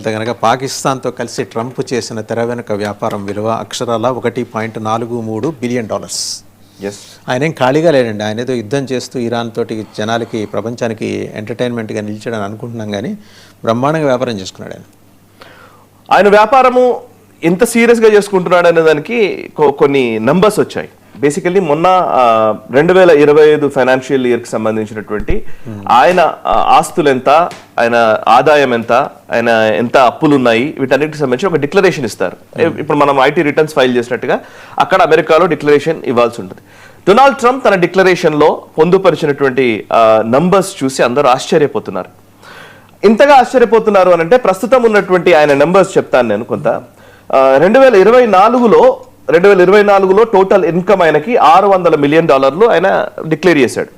చూసుకుంటే కనుక పాకిస్తాన్తో కలిసి ట్రంప్ చేసిన తెర వెనుక వ్యాపారం విలువ అక్షరాల $1.43 బిలియన్. ఆయన ఏం ఖాళీగా లేడండి. ఆయన ఏదో యుద్ధం చేస్తూ ఇరాన్ తోటి జనాలకి ప్రపంచానికి ఎంటర్టైన్మెంట్గా నిలిచాడని అనుకుంటున్నాం, కానీ బ్రహ్మాండంగా వ్యాపారం చేసుకున్నాడు ఆయన వ్యాపారము ఎంత సీరియస్గా చేసుకుంటున్నాడు అనే దానికి కొన్ని నంబర్స్ వచ్చాయి. బేసికల్లీ మొన్న 2025 ఫైనాన్షియల్ ఇయర్కి సంబంధించినటువంటి ఆయన ఆస్తులు ఎంత, ఆయన ఆదాయం ఎంత, ఆయన ఎంత అప్పులు ఉన్నాయి, వీటన్నిటికి సంబంధించి ఒక డిక్లరేషన్ ఇస్తారు. ఇప్పుడు మనం ఐటీ రిటర్న్స్ ఫైల్ చేసినట్టుగా అక్కడ అమెరికాలో డిక్లరేషన్ ఇవ్వాల్సి ఉంటుంది. డొనాల్డ్ ట్రంప్ తన డిక్లరేషన్లో పొందుపరిచినటువంటి నంబర్స్ చూసి అందరూ ఆశ్చర్యపోతున్నారు. ఇంతగా ఆశ్చర్యపోతున్నారు అని అంటే ప్రస్తుతం ఉన్నటువంటి ఆయన నంబర్స్ చెప్తాను నేను కొంత. 2024లో టోటల్ ఇన్కమ్ ఆయనకి $600 మిలియన్ ఆయన డిక్లేర్ చేశాడు.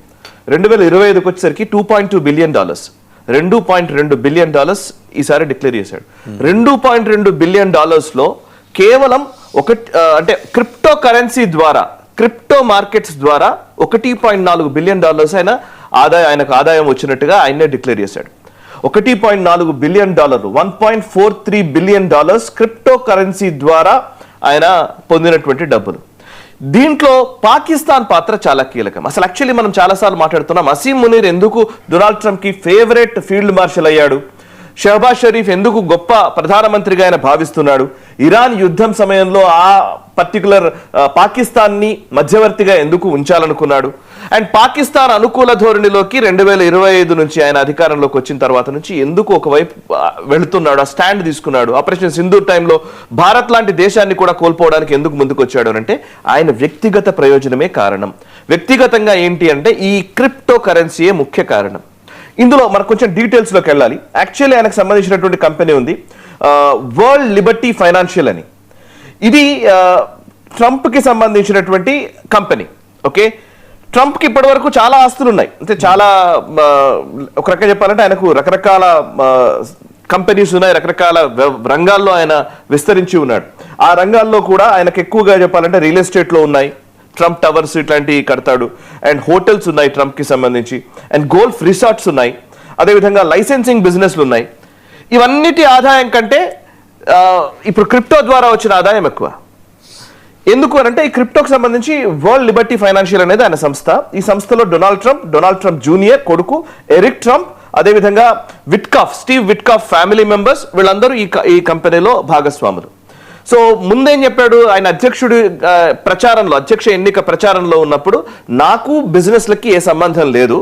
2025కి వచ్చేసరికి $2.2 బిలియన్, $2.2 బిలియన్ ఈసారి డిక్లేర్ చేశాడు. $2.2 బిలియన్ లో కేవలం అంటే క్రిప్టో కరెన్సీ ద్వారా, క్రిప్టో మార్కెట్స్ ద్వారా $1.4 బిలియన్ ఆయనకు ఆదాయం వచ్చినట్టుగా ఆయనే డిక్లేర్ చేశాడు. $1.4 బిలియన్, $1.43 బిలియన్ క్రిప్టో కరెన్సీ ద్వారా ఆయన పొందినటువంటి డబ్బులు. దీంట్లో పాకిస్తాన్ పాత్ర చాలా కీలకం. అసలు యాక్చువల్లీ మనం చాలాసార్లు మాట్లాడుతున్నాం, అసీం మునీర్ ఎందుకు డొనాల్డ్ ట్రంప్కి ఫేవరెట్ ఫీల్డ్ మార్షల్ అయ్యాడు, షహబాజ్ షరీఫ్ ఎందుకు గొప్ప ప్రధానమంత్రిగా ఆయన భావిస్తున్నాడు, ఇరాన్ యుద్ధం సమయంలో ఆ పర్టికులర్ పాకిస్తాన్ని మధ్యవర్తిగా ఎందుకు ఉంచాలనుకున్నాడు, అండ్ పాకిస్తాన్ అనుకూల ధోరణిలోకి 2025 నుంచి ఆయన అధికారంలోకి వచ్చిన తర్వాత నుంచి ఎందుకు ఒకవైపు వెళుతున్నాడు, ఆ స్టాండ్ తీసుకున్నాడు, ఆపరేషన్ సింధూర్ టైంలో భారత్ లాంటి దేశాన్ని కూడా కోల్పోవడానికి ఎందుకు ముందుకు వచ్చాడు అంటే ఆయన వ్యక్తిగత ప్రయోజనమే కారణం. వ్యక్తిగతంగా ఏంటి అంటే ఈ క్రిప్టో కరెన్సీయే ముఖ్య కారణం. ఇందులో మనకు కొంచెం డీటెయిల్స్లోకి వెళ్ళాలి. యాక్చువల్లీ ఆయనకు సంబంధించినటువంటి కంపెనీ ఉంది, వరల్డ్ లిబర్టీ ఫైనాన్షియల్ అని. ఇది ట్రంప్కి సంబంధించినటువంటి కంపెనీ. ఓకే, ట్రంప్కి ఇప్పటి వరకు చాలా ఆస్తులు ఉన్నాయి, అంటే చాలా ఒక రకంగా చెప్పాలంటే ఆయనకు రకరకాల కంపెనీస్ ఉన్నాయి, రకరకాల రంగాల్లో ఆయన విస్తరించి ఉన్నాడు. ఆ రంగాల్లో కూడా ఆయనకు ఎక్కువగా చెప్పాలంటే రియల్ ఎస్టేట్లో ఉన్నాయి, ట్రంప్ టవర్స్ ఇట్లాంటివి కడతాడు, అండ్ హోటల్స్ ఉన్నాయి ట్రంప్కి సంబంధించి, అండ్ గోల్ఫ్ రిసార్ట్స్ ఉన్నాయి, అదేవిధంగా లైసెన్సింగ్ బిజినెస్లు ఉన్నాయి. ఇవన్నిటి ఆదాయం కంటే ఇప్పుడు క్రిప్టో ద్వారా వచ్చిన ఆదాయం ఎక్కువ. ఎందుకు అంటే ఈ క్రిప్టోకి సంబంధించి వరల్డ్ లిబర్టీ ఫైనాన్షియల్ అనేది ఆయన సంస్థ. ఈ సంస్థలో డొనాల్డ్ ట్రంప్ జూనియర్ కొడుకు ఎరిక్ ట్రంప్, అదేవిధంగా స్టీవ్ విట్కాఫ్ ఫ్యామిలీ మెంబర్స్, వీళ్ళందరూ ఈ కంపెనీలో భాగస్వాములు. సో ముందేం చెప్పాడు ఆయన అధ్యక్ష ఎన్నిక ప్రచారంలో ఉన్నప్పుడు, నాకు బిజినెస్లకి ఏ సంబంధం లేదు,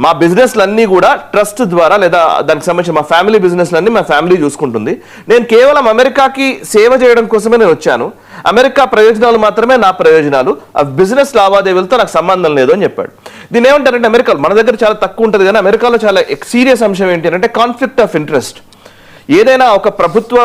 మా బిజినెస్లన్నీ కూడా ట్రస్ట్ ద్వారా లేదా దానికి సంబంధించి మా ఫ్యామిలీ బిజినెస్లన్నీ మా ఫ్యామిలీ చూసుకుంటుంది, నేను కేవలం అమెరికాకి సేవ చేయడం కోసమే నేను వచ్చాను, అమెరికా ప్రయోజనాలు మాత్రమే నా ప్రయోజనాలు, ఆ బిజినెస్ లావాదేవీలతో నాకు సంబంధం లేదు అని చెప్పాడు. దీని ఏమంటారంటే అమెరికాలో, మన దగ్గర చాలా తక్కువ ఉంటుంది కానీ అమెరికాలో చాలా సీరియస్ అంశం ఏంటి అంటే కాన్ఫ్లిక్ట్ ఆఫ్ ఇంట్రెస్ట్. ఏదైనా ఒక ప్రభుత్వ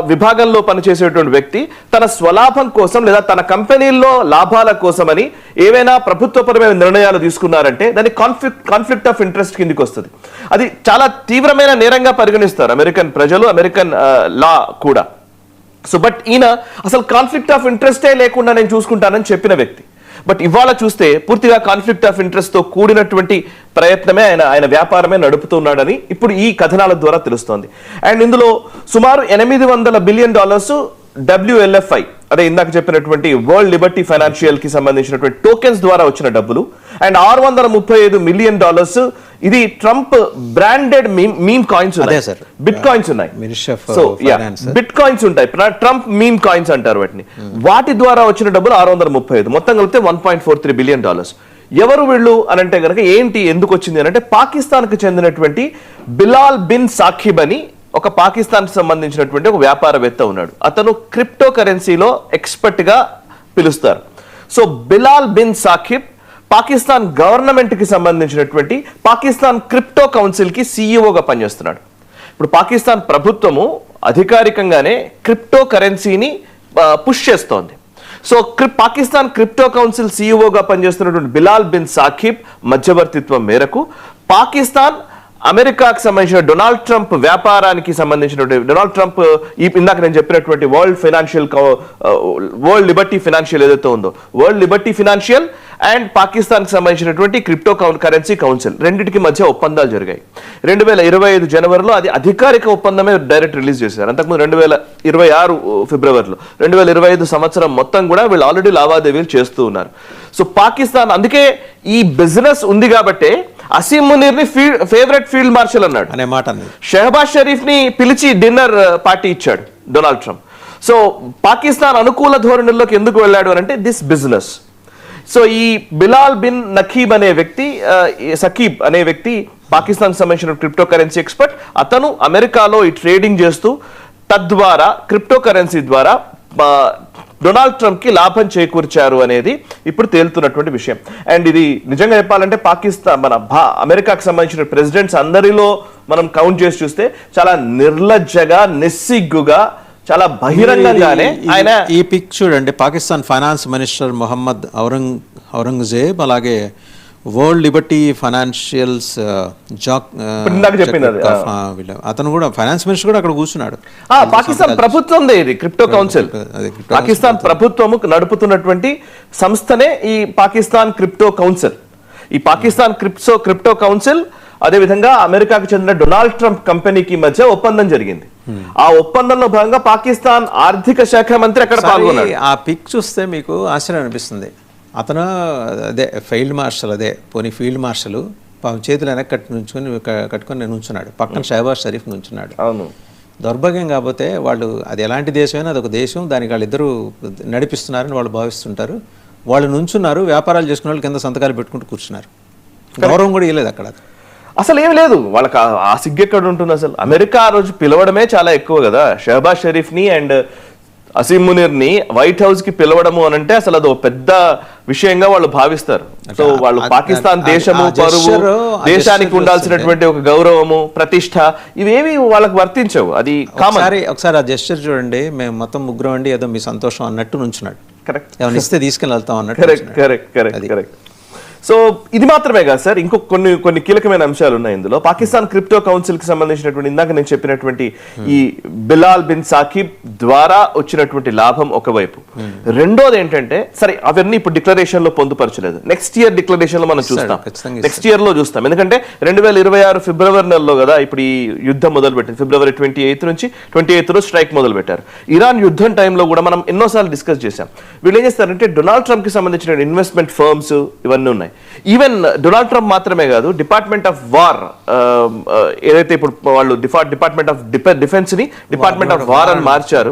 విభాగంలో పనిచేసేటువంటి వ్యక్తి తన స్వలాభం కోసం లేదా తన కంపెనీల్లో లాభాల కోసమని ఏవైనా ప్రభుత్వపరమైన నిర్ణయాలు తీసుకున్నారంటే దాన్ని కాన్ఫ్లిక్ట్ ఆఫ్ ఇంట్రెస్ట్ కిందికి వస్తుంది. అది చాలా తీవ్రమైన నేరంగా పరిగణిస్తారు అమెరికన్ ప్రజలు, అమెరికన్ లా కూడా. సో బట్ ఈయన అసలు కాన్ఫ్లిక్ట్ ఆఫ్ ఇంట్రెస్టే లేకుండా నేను చూసుకుంటానని చెప్పిన వ్యక్తి. బట్ ఇవాళ చూస్తే పూర్తిగా కాన్ఫ్లిక్ట్ ఆఫ్ ఇంట్రెస్ట్ తో కూడినటువంటి ప్రయత్నమే ఆయన వ్యాపారమే నడుపుతున్నాడని ఇప్పుడు ఈ కథనాల ద్వారా తెలుస్తోంది. అండ్ ఇందులో సుమారు $800 బిలియన్ WLFI, అదే ఇందాక చెప్పినటువంటి వరల్డ్ లిబర్టీ ఫైనాన్షియల్ కి సంబంధించినటువంటి టోకెన్స్ ద్వారా వచ్చిన డబ్బులు, అండ్ $635 మిలియన్ ఇది ట్రంప్ బ్రాండెడ్ మీమ్ కాయిన్స్ ఉన్నాయి, బిట్ కాయిన్స్ ఉన్నాయి. సో బిట్ కాయిన్స్ ఉంటాయి, ట్రంప్ మీమ్ కాయిన్స్ అంటారు వాటిని. వాటి ద్వారా వచ్చిన డబ్బులు 635, మొత్తం కలిపితే $1.43 బిలియన్. ఎవరు వీళ్ళు అని అంటే కనుక ఏంటి, ఎందుకు వచ్చింది అని అంటే పాకిస్తాన్ కి చెందినటువంటి బిలాల్ బిన్ సాఖిబ్ అని ఒక పాకిస్తాన్ సంబంధించినటువంటి ఒక వ్యాపారవేత్త ఉన్నాడు. అతను క్రిప్టో కరెన్సీలో ఎక్స్పర్ట్ గా పిలుస్తారు. సో బిలాల్ బిన్ సాఖిబ్ పాకిస్తాన్ గవర్నమెంట్ కి సంబంధించినటువంటి పాకిస్తాన్ క్రిప్టో కౌన్సిల్ కి సీఈఓగా పనిచేస్తున్నాడు. ఇప్పుడు పాకిస్తాన్ ప్రభుత్వము అధికారికంగానే క్రిప్టో కరెన్సీని పుష్ చేస్తోంది. సో పాకిస్తాన్ క్రిప్టో కౌన్సిల్ సీఈఓగా పనిచేస్తున్నటువంటి బిలాల్ బిన్ సాఖిబ్ మధ్యవర్తిత్వం మేరకు పాకిస్తాన్ అమెరికాకు సంబంధించిన డొనాల్డ్ ట్రంప్ వ్యాపారానికి సంబంధించినటువంటి డొనాల్డ్ ట్రంప్ ఇందాక నేను చెప్పినటువంటి వరల్డ్ లిబర్టీ ఫినాన్షియల్ ఏదైతే ఉందో, వరల్డ్ లిబర్టీ ఫినాన్షియల్ అండ్ పాకిస్తాన్కి సంబంధించినటువంటి క్రిప్టో కరెన్సీ కౌన్సిల్ రెండింటికి మధ్య ఒప్పందాలు జరిగాయి. 2025 జనవరిలో అది అధికారిక ఒప్పందమే డైరెక్ట్ రిలీజ్ చేశారు. అంతకుముందు 2026 ఫిబ్రవరిలో 2025 సంవత్సరం మొత్తం కూడా వీళ్ళు ఆల్రెడీ లావాదేవీలు చేస్తూ ఉన్నారు. సో పాకిస్తాన్ అందుకే ఈ బిజినెస్ ఉంది కాబట్టే అసీం మునీర్ ని ఫేవరెట్ ఫీల్డ్ మార్షల్ అన్నాడు అనే మాట. షెహబాజ్ షరీఫ్ ని పిలిచి డిన్నర్ పార్టీ ఇచ్చాడు డొనాల్డ్ ట్రంప్. సో పాకిస్తాన్ అనుకూల ధోరణుల్లోకి ఎందుకు వెళ్ళాడు అని అంటే దిస్ బిజినెస్. సో ఈ బిలాల్ బిన్ నకీబ్ అనే వ్యక్తి, సకీబ్ అనే వ్యక్తి పాకిస్తాన్ సంబంధించిన క్రిప్టో కరెన్సీ ఎక్స్పర్ట్. అతను అమెరికాలో ఈ ట్రేడింగ్ చేస్తూ తద్వారా క్రిప్టో కరెన్సీ ద్వారా డొనాల్డ్ ట్రంప్ కి లాభం చేకూర్చారు అనేది ఇప్పుడు తేలుతున్నటువంటి విషయం. అండ్ ఇది నిజంగా చెప్పాలంటే పాకిస్తాన్ అమెరికాకు సంబంధించిన ప్రెసిడెంట్స్ అందరిలో మనం కౌంట్ చేసి చూస్తే చాలా నిర్లజ్జగా, నిస్సిగ్గుగా, చాలా బహిరంగంగానే ఆయన ఈ పిక్ చూడండి. పాకిస్తాన్ ఫైనాన్స్ మినిస్టర్ మొహమ్మద్ ఔరంగజేబ్, అలాగే వరల్డ్ లిబర్టీ ఫైనాన్షియల్స్ అతను కూడా ఫైనాన్స్ మినిస్టర్ కూడా అక్కడ కూర్చున్నాడు. పాకిస్తాన్ ప్రభుత్వం ఇది క్రిప్టో కౌన్సిల్, పాకిస్తాన్ ప్రభుత్వము నడుపుతున్నటువంటి సంస్థనే ఈ పాకిస్తాన్ క్రిప్టో కౌన్సిల్. ఈ పాకిస్తాన్ క్రిప్టో కౌన్సిల్ అదే విధంగా అమెరికాకు చెందిన డొనాల్డ్ ట్రంప్ కంపెనీకి మధ్య ఒప్పందం జరిగింది. ఆ ఒప్పందంలో భాగంగా పాకిస్తాన్ ఆర్థిక శాఖ మంత్రి అక్కడ పాల్గొన్నాడు. ఆ పిక్ చూస్తే మీకు ఆశ్చర్యం అనిపిస్తుంది. అతను అదే ఫీల్డ్ మార్షల్, పోనీ ఫీల్డ్ మార్షల్ చేతులు వెనక్కి కట్టుకొని నుంచున్నాడు, పక్కన షెహబాజ్ షరీఫ్ నుంచున్నాడు. అవును, దౌర్భాగ్యం కాకపోతే వాళ్ళు అది ఎలాంటి దేశమైనా అదొక దేశం, దానికి వాళ్ళిద్దరూ నడిపిస్తున్నారని వాళ్ళు భావిస్తుంటారు. వాళ్ళు నుంచున్నారు, వ్యాపారాలు చేసుకున్న వాళ్ళు కింద సంతకాలు పెట్టుకుంటూ కూర్చున్నారు. గౌరవం కూడా ఇవ్వలేదు అక్కడ, అసలు ఏం లేదు వాళ్ళకి. ఆ సిగ్గు ఎక్కడ ఉంటుంది అసలు? అమెరికా ఆ రోజు పిలవడమే చాలా ఎక్కువ కదా. షెహబాజ్ షరీఫ్ ని అండ్ అసీం మునీర్ ని వైట్ హౌస్ కి పిలవడము అని అంటే అసలు అది ఒక పెద్ద విషయంగా వాళ్ళు భావిస్తారు. సో వాళ్ళు పాకిస్తాన్ దేశము, పరువు, దేశానికి ఉండాల్సినటువంటి ఒక గౌరవము, ప్రతిష్ట ఇవేవి వాళ్ళకి వర్తించవు. అది ఒకసారి ఆ జెస్చర్ చూడండి. మేము మొత్తం ముగ్గురం అండి, ఏదో మీ సంతోషం అన్నట్టు నుంచున్నాడు. కరెక్ట్, ఏమైనా ఇస్తే తీసుకెళ్ళి వెళ్తాం అన్నట్టు. కరెక్ట్. సో ఇది మాత్రమే కాదు సార్, ఇంకో కొన్ని కీలకమైన అంశాలు ఉన్నాయి ఇందులో. పాకిస్తాన్ క్రిప్టో కౌన్సిల్ కి సంబంధించినటువంటి ఇందాక నేను చెప్పినటువంటి ఈ బిలాల్ బిన్ సాకిబ్ ద్వారా వచ్చినటువంటి లాభం ఒకవైపు, రెండోది ఏంటంటే సరే అవన్నీ ఇప్పుడు డిక్లరేషన్ లో పొందుపరచలేదు, నెక్స్ట్ ఇయర్ డిక్లరేషన్ లో మనం చూస్తాం, నెక్స్ట్ ఇయర్ లో చూస్తాం. ఎందుకంటే 2026 ఫిబ్రవరి నెలలో కదా ఇప్పుడు ఈ యుద్ధం మొదలు పెట్టింది. ఫిబ్రవరి 28 నుంచి 28 రోజు స్ట్రైక్ మొదలు పెట్టారు. ఇరాన్ యుద్ధం టైంలో కూడా మనం ఎన్నోసార్లు డిస్కస్ చేశాం. వీళ్ళు ఏం చేస్తారంటే డొనాల్డ్ ట్రంప్ కి సంబంధించిన ఇన్వెస్ట్మెంట్ ఫర్మ్స్ ఇవన్నీ ఉన్నాయి. ఈవెన్ డొనాల్డ్ ట్రంప్ మాత్రమే కాదు, డిపార్ట్మెంట్ ఆఫ్ వార్ ఏదైతే ఇప్పుడు వాళ్ళు డిపార్ట్మెంట్ ఆఫ్ డిఫెన్స్ ని డిపార్ట్మెంట్ ఆఫ్ వార్ అని మార్చారు.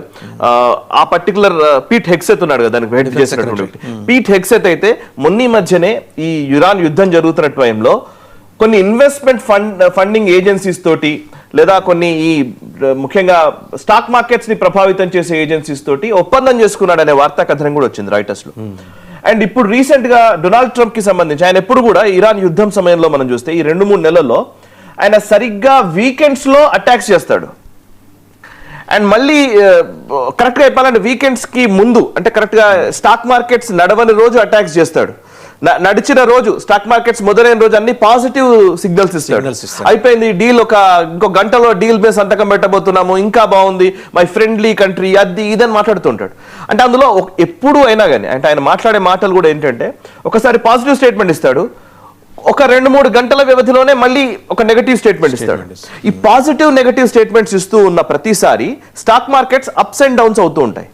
ఆ పర్టికులర్ పీట్ హెగ్సెత్ ఉన్నాడు కదా దానికి హెడ్ చేసినటువంటి పీట్ హెగ్సెత్ అయితే మొన్న మధ్యనే ఈ ఇరాన్ యుద్ధం జరుగుతున్న టైంలో కొన్ని ఇన్వెస్ట్మెంట్ ఫండింగ్ ఏజెన్సీస్ తోటి లేదా కొన్ని ఈ ముఖ్యంగా స్టాక్ మార్కెట్స్ ని ప్రభావితం చేసే ఏజెన్సీస్ తోటి ఒప్పందం చేసుకున్నాడు అనే వార్తా కథనం కూడా వచ్చింది రాయిటర్స్ లో. అండ్ ఇప్పుడు రీసెంట్ గా డొనాల్డ్ ట్రంప్ కి సంబంధించి ఆయన ఎప్పుడు కూడా ఇరాన్ యుద్ధం సమయంలో మనం చూస్తే ఈ 2-3 నెలల్లో ఆయన సరిగ్గా వీకెండ్స్ లో అటాక్స్ చేస్తాడు. అండ్ మళ్ళీ కరెక్ట్ గా చెప్పాలంటే వీకెండ్స్ కి ముందు అంటే కరెక్ట్ గా స్టాక్ మార్కెట్స్ నడవని రోజు అటాక్స్ చేస్తాడు. నడిచిన రోజు స్టాక్ మార్కెట్స్ మొదలైన రోజు అన్ని పాజిటివ్ సిగ్నల్స్ ఇస్తాడు. అయిపోయింది డీల్, ఇంకో గంటలో డీల్ మీద సంతకం పెట్టబోతున్నాము, ఇంకా బాగుంది, మై ఫ్రెండ్లీ కంట్రీ, అది ఇదని మాట్లాడుతుంటాడు. అంటే అందులో ఎప్పుడు అయినా కానీ అంటే ఆయన మాట్లాడే మాటలు కూడా ఏంటంటే ఒకసారి పాజిటివ్ స్టేట్మెంట్ ఇస్తాడు, ఒక 2-3 గంటల వ్యవధిలోనే మళ్ళీ ఒక నెగటివ్ స్టేట్మెంట్ ఇస్తాడు. ఈ పాజిటివ్ నెగటివ్ స్టేట్మెంట్స్ ఇస్తూ ఉన్న ప్రతిసారి stock markets ups and downs అవుతూ ఉంటాయి,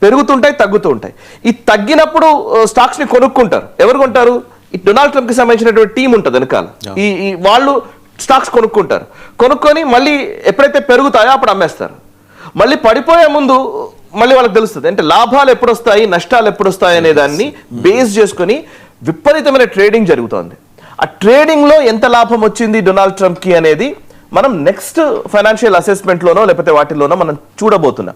పెరుగుతుంటాయి, తగ్గుతూ ఉంటాయి. ఈ తగ్గినప్పుడు స్టాక్స్ ని కొనుక్కుంటారు. ఎవరు కొంటారు? ఈ డొనాల్డ్ ట్రంప్ కి సంబంధించినటువంటి టీం ఉంటుంది వెనకాల, ఈ వాళ్ళు స్టాక్స్ కొనుక్కుంటారు. కొనుక్కొని మళ్ళీ ఎప్పుడైతే పెరుగుతాయో అప్పుడు అమ్మేస్తారు. మళ్ళీ పడిపోయే ముందు మళ్ళీ వాళ్ళకి తెలుస్తుంది అంటే లాభాలు ఎప్పుడు వస్తాయి, నష్టాలు ఎప్పుడు వస్తాయి అనే దాన్ని బేస్ చేసుకొని విపరీతమైన ట్రేడింగ్ జరుగుతోంది. ఆ ట్రేడింగ్ లో ఎంత లాభం వచ్చింది డొనాల్డ్ ట్రంప్ కి అనేది మనం నెక్స్ట్ ఫైనాన్షియల్ అసెస్మెంట్ లోనో లేకపోతే వాటిల్లోనో మనం చూడబోతున్నాం.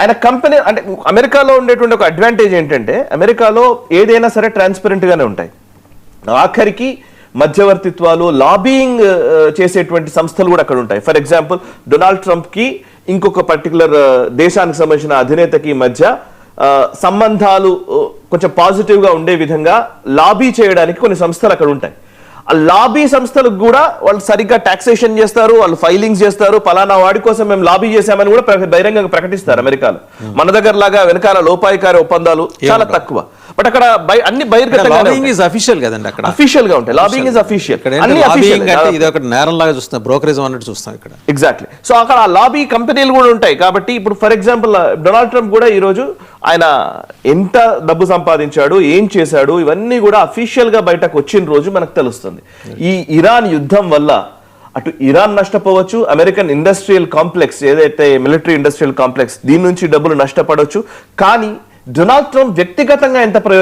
ఆయన కంపెనీ అంటే అమెరికాలో ఉండేటువంటి ఒక అడ్వాంటేజ్ ఏంటంటే అమెరికాలో ఏదైనా సరే ట్రాన్స్పరెంట్ గానే ఉంటాయి. ఆఖరికి మధ్యవర్తిత్వాలు, లాబింగ్ చేసేటువంటి సంస్థలు కూడా అక్కడ ఉంటాయి. ఫర్ ఎగ్జాంపుల్ డొనాల్డ్ ట్రంప్ కి ఇంకొక పర్టికులర్ దేశానికి సంబంధించిన అధినేతకి మధ్య సంబంధాలు కొంచెం పాజిటివ్ గా ఉండే విధంగా లాబీ చేయడానికి కొన్ని సంస్థలు అక్కడ ఉంటాయి. ఆ లాబీ సంస్థలకు కూడా వాళ్ళు సరిగ్గా టాక్సేషన్ చేస్తారు, వాళ్ళు ఫైలింగ్స్ చేస్తారు, పలానా వాడి కోసం మేము లాబీ చేశామని కూడా బహిరంగంగా ప్రకటిస్తారు అమెరికాలో. మన దగ్గర లాగా వెనకాల లోపాయికారి ఒప్పందాలు చాలా తక్కువ. బట్ అక్కడ అన్ని లాబింగ్ ఇస్ అఫీషియల్ కదండి, అక్కడ అఫీషియల్ గా ఉంటాయి. లాబింగ్ ఇస్ అఫీషియల్, ఇది ఒక నేరం లాగా చూస్తాం, బ్రోకరేజ్ అన్నట్టు చూస్తాం ఇక్కడ. ఎగ్జాక్ట్లీ. సో అక్కడ లాబీ కంపెనీలు కూడా ఉంటాయి. కాబట్టి ఇప్పుడు ఫర్ ఎగ్జాంపుల్ డొనాల్డ్ ట్రంప్ కూడా ఈ రోజు ఆయన ఎంత డబ్బు సంపాదించాడు, ఏం చేశాడు, ఇవన్నీ కూడా అఫీషియల్ గా బయటకు వచ్చిన రోజు మనకు తెలుస్తుంది. ఈ ఇరాన్ యుద్ధం వల్ల అటు ఇరాన్ నష్టపోవచ్చు, అమెరికన్ ఇండస్ట్రియల్ కాంప్లెక్స్ ఏదైతే మిలిటరీ ఇండస్ట్రియల్ కాంప్లెక్స్ దీని నుంచి డబ్బులు నష్టపడవచ్చు. కానీ డొనాల్డ్ ట్రంప్ వ్యక్తిగతంగా ఎంత